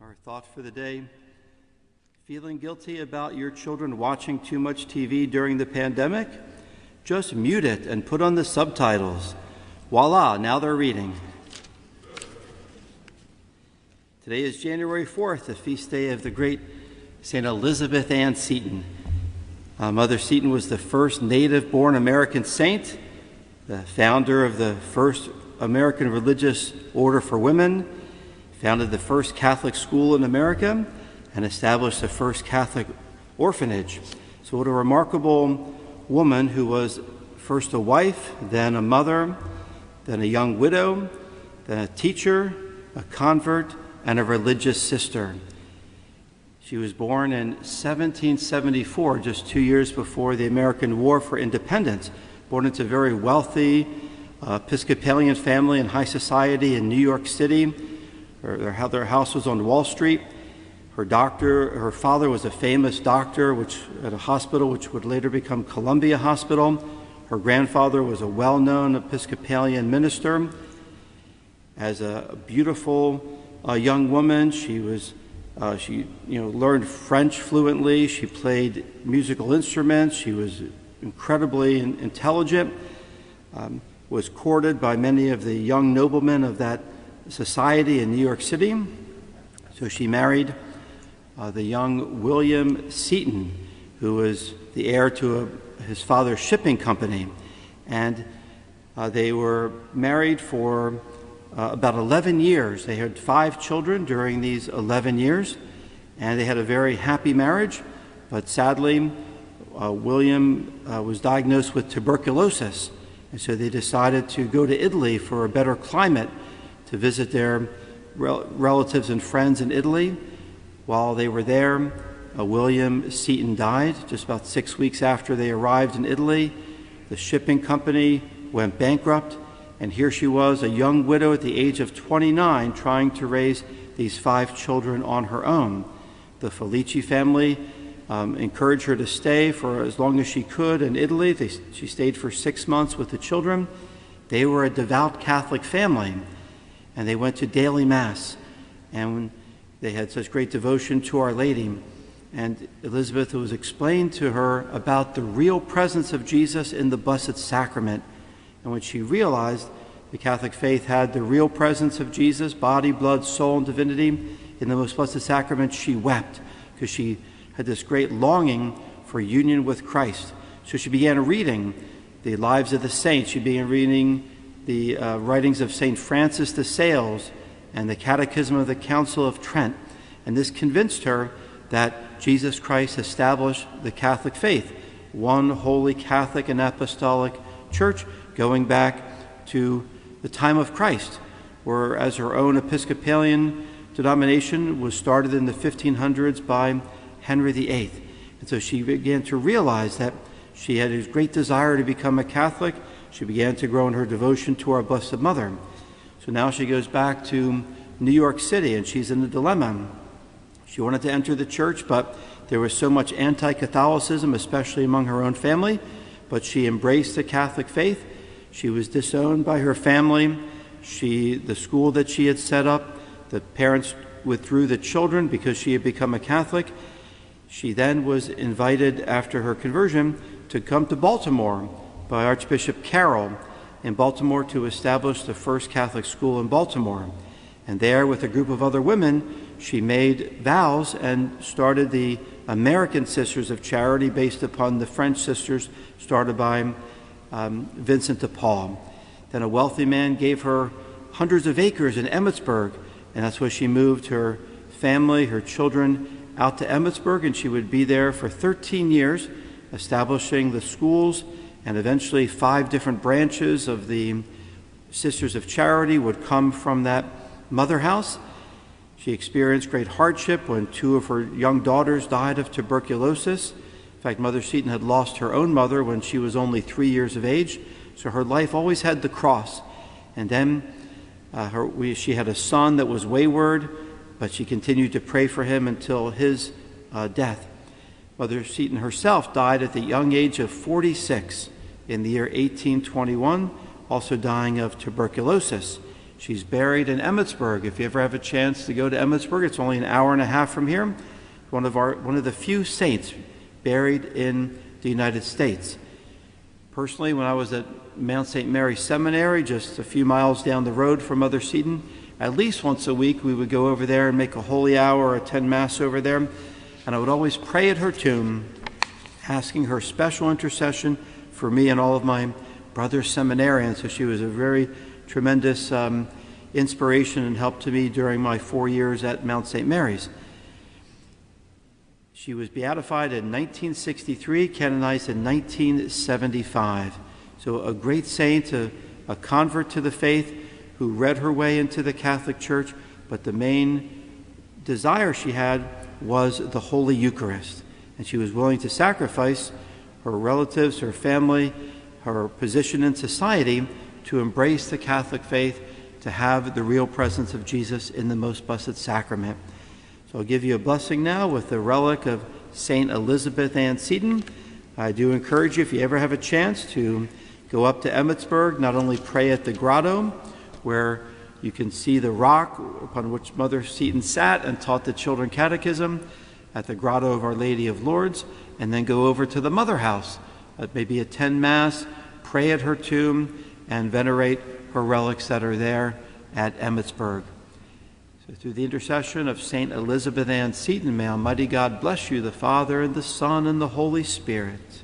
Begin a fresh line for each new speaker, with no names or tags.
Our thought for the day: feeling guilty about your children watching too much TV during the pandemic? Just mute it and put on the subtitles. Voila, now they're reading. Today is January 4th, the feast day of the great St. Elizabeth Ann Seton. Mother Seton was the first native-born American saint, the founder of the first American religious order for women, founded the first Catholic school in America, and established the first Catholic orphanage. So what a remarkable woman who was first a wife, then a mother, then a young widow, then a teacher, a convert, and a religious sister. She was born in 1774, just 2 years before the American War for Independence, born into a very wealthy Episcopalian family in high society in New York City. Their house was on Wall Street. Her father was a famous doctor at a hospital which would later become Columbia Hospital. Her grandfather was a well-known Episcopalian minister. As a beautiful young woman, she learned French fluently. She played musical instruments. She was incredibly intelligent. Was courted by many of the young noblemen of that society in New York City. So she married the young William Seton, who was the heir to his father's shipping company. And they were married for about 11 years. They had 5 children during these 11 years, and they had a very happy marriage. But sadly, William was diagnosed with tuberculosis, and so they decided to go to Italy for a better climate, to visit their relatives and friends in Italy. While they were there, William Seton died just about 6 weeks after they arrived in Italy. The shipping company went bankrupt, and here she was, a young widow at the age of 29, trying to raise these 5 children on her own. The Felici family encouraged her to stay for as long as she could in Italy. She stayed for 6 months with the children. They were a devout Catholic family, and they went to daily Mass, and they had such great devotion to Our Lady. And Elizabeth was explained to her about the real presence of Jesus in the Blessed Sacrament. And when she realized the Catholic faith had the real presence of Jesus, body, blood, soul, and divinity, in the Most Blessed Sacrament, she wept, because she had this great longing for union with Christ. So she began reading the lives of the saints. She began reading the writings of St. Francis de Sales and the Catechism of the Council of Trent. And this convinced her that Jesus Christ established the Catholic faith, one holy Catholic and Apostolic Church, going back to the time of Christ, whereas her own Episcopalian denomination was started in the 1500s by Henry VIII. And so she began to realize that she had a great desire to become a Catholic. She began to grow in her devotion to our Blessed Mother. So now she goes back to New York City, and she's in a dilemma. She wanted to enter the church, but there was so much anti-Catholicism, especially among her own family. But she embraced the Catholic faith. She was disowned by her family. The school that she had set up, the parents withdrew the children because she had become a Catholic. She then was invited, after her conversion, to come to Baltimore by Archbishop Carroll in Baltimore to establish the first Catholic school in Baltimore. And there, with a group of other women, she made vows and started the American Sisters of Charity, based upon the French sisters started by Vincent de Paul. Then a wealthy man gave her hundreds of acres in Emmitsburg, and that's where she moved her family, her children, out to Emmitsburg, and she would be there for 13 years, establishing the schools, and eventually 5 different branches of the Sisters of Charity would come from that mother house. She experienced great hardship when 2 of her young daughters died of tuberculosis. In fact, Mother Seton had lost her own mother when she was only 3 years of age, so her life always had the cross. And then she had a son that was wayward, but she continued to pray for him until his death. Mother Seton herself died at the young age of 46 in the year 1821, also dying of tuberculosis. She's buried in Emmitsburg. If you ever have a chance to go to Emmitsburg, it's only an hour and a half from here. One of the few saints buried in the United States. Personally, when I was at Mount St. Mary Seminary, just a few miles down the road from Mother Seton, at least once a week we would go over there and make a holy hour or attend Mass over there. And I would always pray at her tomb, asking her special intercession for me and all of my brother seminarians. So she was a very tremendous inspiration and help to me during my 4 years at Mount St. Mary's. She was beatified in 1963, canonized in 1975. So a great saint, a convert to the faith who read her way into the Catholic Church, but the main desire she had was the Holy Eucharist. And she was willing to sacrifice her relatives, her family, her position in society to embrace the Catholic faith, to have the real presence of Jesus in the most blessed sacrament. So I'll give you a blessing now with the relic of St. Elizabeth Ann Seton. I do encourage you, if you ever have a chance, to go up to Emmitsburg, not only pray at the grotto, where you can see the rock upon which Mother Seton sat and taught the children catechism, at the grotto of Our Lady of Lourdes, and then go over to the Mother House, maybe attend Mass, pray at her tomb, and venerate her relics that are there at Emmitsburg. So through the intercession of St. Elizabeth Ann Seton, may Almighty God bless you, the Father, and the Son, and the Holy Spirit.